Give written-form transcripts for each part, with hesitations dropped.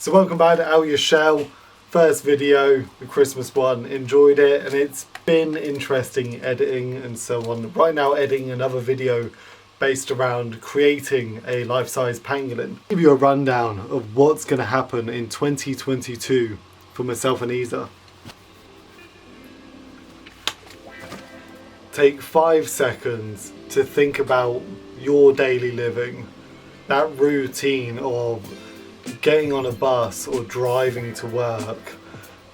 So welcome back to OutYourShell. First video, the Christmas one. Enjoyed it, and it's been interesting editing and so on. Right now editing another video based around creating a life-size pangolin. I'll give you a rundown of what's going to happen in 2022 for myself and Isa. Take 5 seconds to think about your daily living. That routine of getting on a bus or driving to work,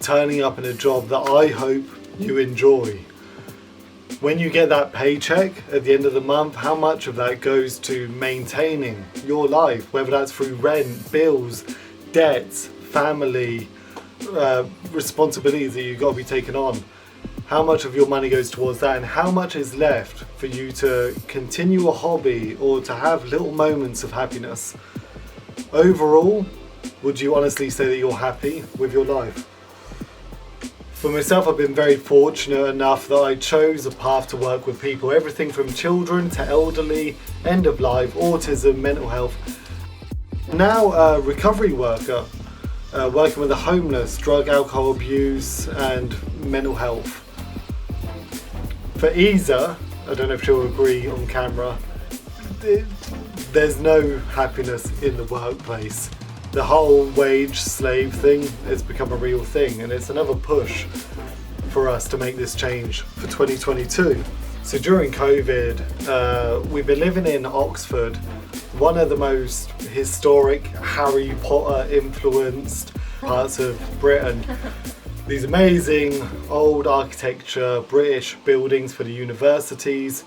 turning up in a job that I hope you enjoy. When you get that paycheck at the end of the month, how much of that goes to maintaining your life, whether that's through rent, bills, debts, family, responsibilities that you've got to be taking on. How much of your money goes towards that, and how much is left for you to continue a hobby or to have little moments of happiness? Overall, would you honestly say that you're happy with your life? For myself, I've been very fortunate enough that I chose a path to work with people, everything from children to elderly, end of life, autism, mental health. Now a recovery worker, working with the homeless, drug, alcohol abuse and mental health. For Isa, I don't know if she'll agree on camera, there's no happiness in the workplace. The whole wage slave thing has become a real thing, and it's another push for us to make this change for 2022. So during COVID, we've been living in Oxford, one of the most historic Harry Potter influenced parts of Britain. These amazing old architecture, British buildings for the universities.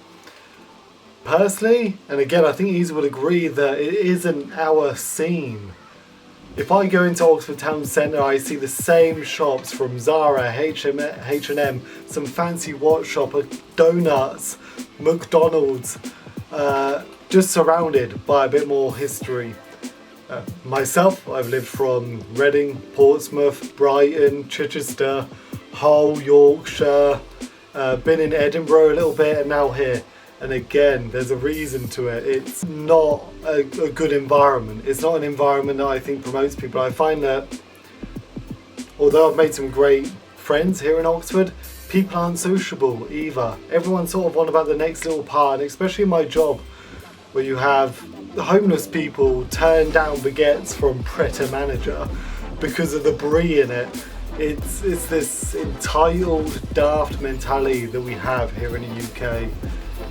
Personally, and again I think Isa would agree, that it isn't our scene. If I go into Oxford Town Centre, I see the same shops from Zara, H&M, some fancy watch shop, donuts, McDonald's, just surrounded by a bit more history. Myself, I've lived from Reading, Portsmouth, Brighton, Chichester, Hull, Yorkshire, been in Edinburgh a little bit, and now here. And again, there's a reason to it. It's not a good environment. It's not an environment that I think promotes people. I find that although I've made some great friends here in Oxford, people aren't sociable either. Everyone's sort of on about the next little part, and especially in my job, where you have the homeless people turn down baguettes from Pret-a-Manager because of the brie in it. It's this entitled, daft mentality that we have here in the UK.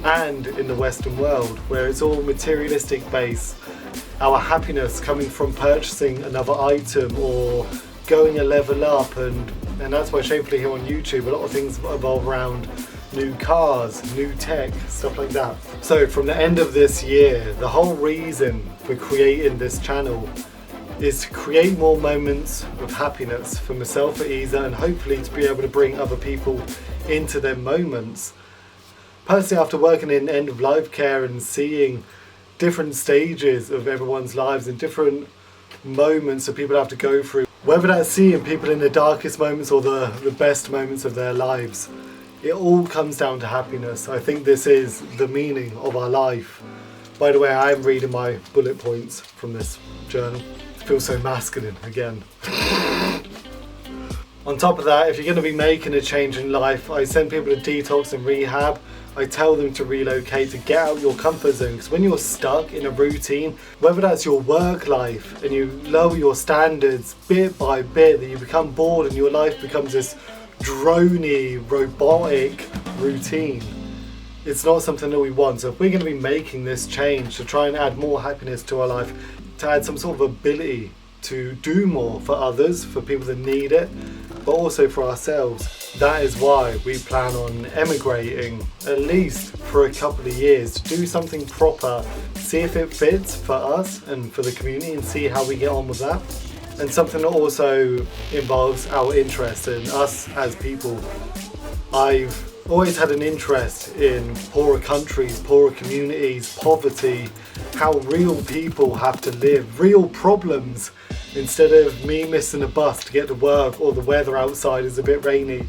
And in the Western world, where it's all materialistic based, our happiness coming from purchasing another item or going a level up, and that's why shamefully here on YouTube a lot of things evolve around new cars, new tech, stuff like that. So from the end of this year, the whole reason for creating this channel is to create more moments of happiness for myself, for Isa, and hopefully to be able to bring other people into their moments. Personally, after working in end-of-life care and seeing different stages of everyone's lives and different moments that people have to go through, whether that's seeing people in the darkest moments or the best moments of their lives, it all comes down to happiness. I think this is the meaning of our life. By the way, I am reading my bullet points from this journal. It feels so masculine again. On top of that, if you're going to be making a change in life, I send people to detox and rehab. I tell them to relocate, to get out your comfort zone, because when you're stuck in a routine, whether that's your work life and you lower your standards bit by bit, that you become bored and your life becomes this drony, robotic routine, it's not something that we want. So if we're going to be making this change to try and add more happiness to our life, to add some sort of ability to do more for others, for people that need it, but also for ourselves, that is why we plan on emigrating at least for a couple of years to do something proper, see if it fits for us and for the community, and see how we get on with that. And something that also involves our interest in us as people. I've always had an interest in poorer countries, poorer communities, poverty, how real people have to live, real problems. Instead of me missing a bus to get to work or the weather outside is a bit rainy,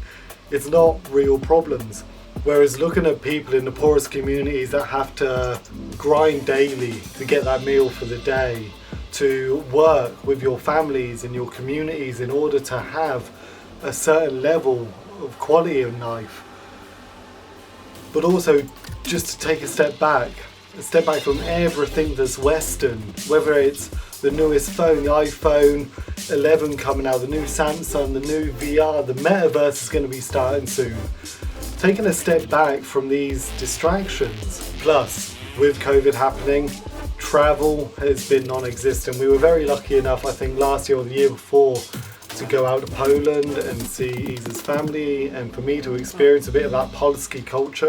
it's not real problems. Whereas looking at people in the poorest communities that have to grind daily to get that meal for the day, to work with your families and your communities in order to have a certain level of quality in life, but also just to take a step back from everything that's Western, whether it's the newest phone, the iPhone 11 coming out, the new Samsung, the new VR, the metaverse is going to be starting soon. Taking a step back from these distractions. Plus, with COVID happening, travel has been non-existent. We were very lucky enough, I think last year or the year before, to go out to Poland and see Isa's family, and for me to experience a bit of that Polski culture.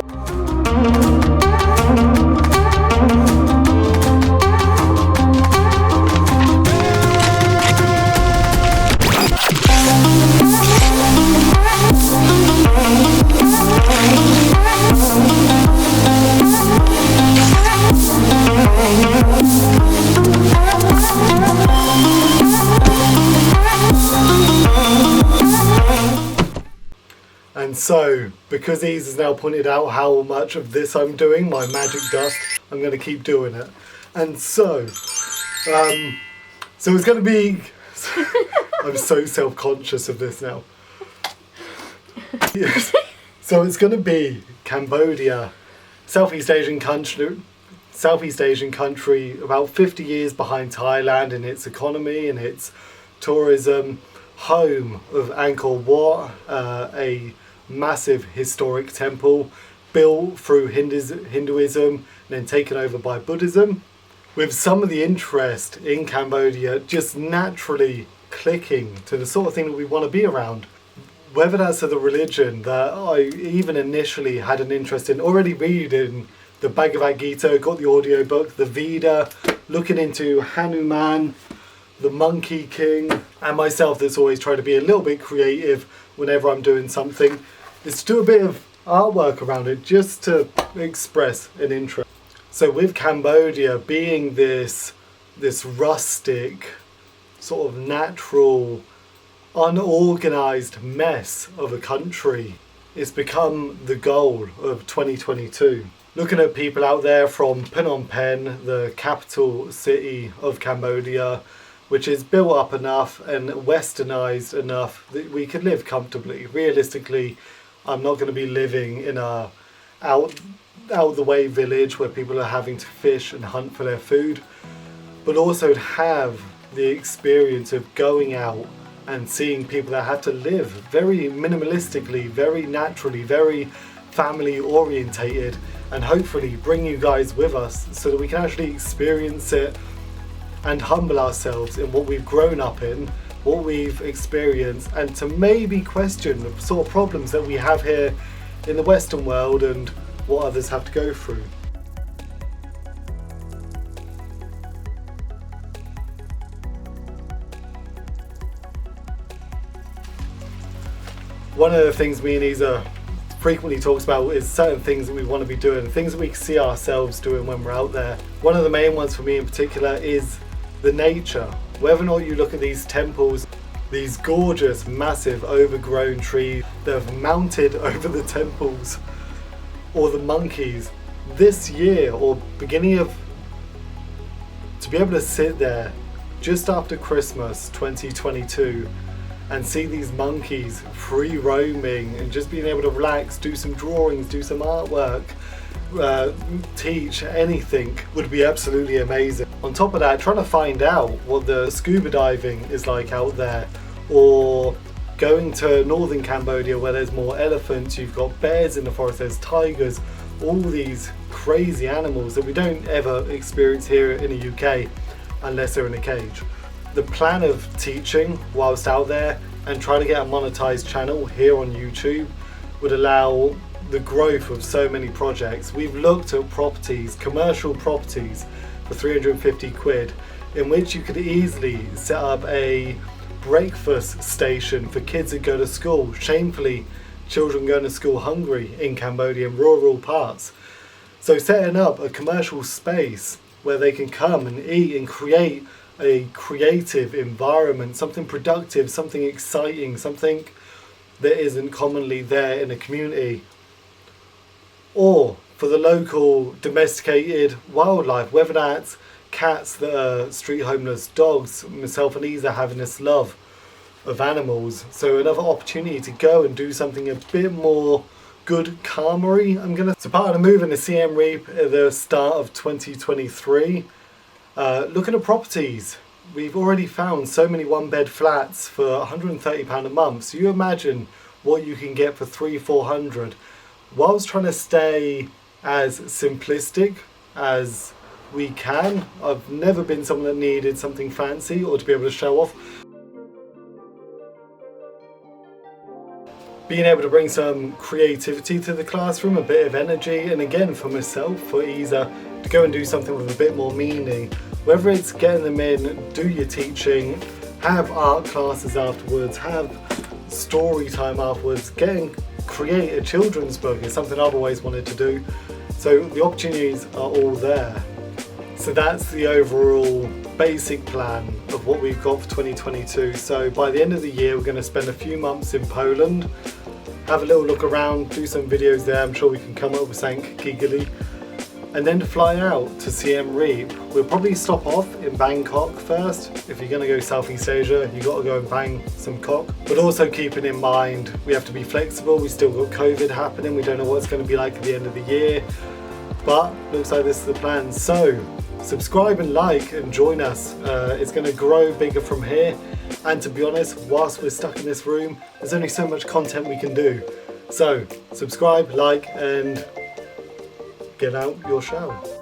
And so, because Eve has now pointed out how much of this I'm doing, my magic dust, I'm going to keep doing it. And so it's going to be... I'm so self-conscious of this now. Yes. So it's going to be Cambodia, Southeast Asian country, about 50 years behind Thailand in its economy and its tourism, home of Angkor Wat, a massive historic temple built through Hinduism and then taken over by Buddhism, with some of the interest in Cambodia just naturally clicking to the sort of thing that we want to be around. Whether that's to the religion that I even initially had an interest in, already reading the Bhagavad Gita, got the audiobook, the Veda, looking into Hanuman, the Monkey King, and myself that's always tried to be a little bit creative whenever I'm doing something, is to do a bit of artwork around it just to express an interest. So with Cambodia being this rustic, sort of natural, unorganised mess of a country, it's become the goal of 2022. Looking at people out there from Phnom Penh, the capital city of Cambodia, which is built up enough and westernised enough that we can live comfortably. Realistically, I'm not going to be living in a out of the way village where people are having to fish and hunt for their food, but also to have the experience of going out and seeing people that have to live very minimalistically, very naturally, very family orientated, and hopefully bring you guys with us so that we can actually experience it and humble ourselves in what we've grown up in, what we've experienced, and to maybe question the sort of problems that we have here in the Western world and what others have to go through. One of the things me and Isa frequently talks about is certain things that we want to be doing, things that we see ourselves doing when we're out there. One of the main ones for me in particular is the nature. Whether or not you look at these temples, these gorgeous, massive, overgrown trees that have mounted over the temples, or the monkeys, this year or beginning of, to be able to sit there just after Christmas 2022 and see these monkeys free roaming and just being able to relax, do some drawings, do some artwork, teach anything would be absolutely amazing. On top of that, trying to find out what the scuba diving is like out there, or going to northern Cambodia where there's more elephants, you've got bears in the forest, there's tigers, all these crazy animals that we don't ever experience here in the UK unless they're in a cage. The plan of teaching whilst out there and trying to get a monetized channel here on YouTube would allow the growth of so many projects. We've looked at properties, commercial properties for 350 quid, in which you could easily set up a breakfast station for kids that go to school. Shamefully, children going to school hungry in Cambodia in rural parts. So setting up a commercial space where they can come and eat and create a creative environment, something productive, something exciting, something that isn't commonly there in a community. Or for the local domesticated wildlife, whether that's cats that are street homeless, dogs. Myself and Isa having this love of animals, so another opportunity to go and do something a bit more good karma-y. So part of the move in the CM Reap at the start of 2023, looking at properties. We've already found so many one-bed flats for £130 a month, so you imagine what you can get for £300-400, whilst trying to stay as simplistic as we can. I've never been someone that needed something fancy or to be able to show off. Being able to bring some creativity to the classroom, a bit of energy, and again for myself, for Isa, to go and do something with a bit more meaning. Whether it's getting them in, do your teaching, have art classes afterwards, have story time afterwards, create a children's book is something I've always wanted to do. So the opportunities are all there. So that's the overall basic plan of what we've got for 2022. So by the end of the year, we're going to spend a few months in Poland, have a little look around, do some videos there. I'm sure we can come up with something giggly, and then to fly out to CM Reap. We'll probably stop off in Bangkok first. If you're going to go Southeast Asia, you got to go and bang some cock. But also keeping in mind, we have to be flexible. We still got COVID happening. We don't know what it's going to be like at the end of the year, but looks like this is the plan. So subscribe and like and join us. It's going to grow bigger from here, and to be honest, whilst we're stuck in this room, there's only so much content we can do. So subscribe, like, and get out your shell.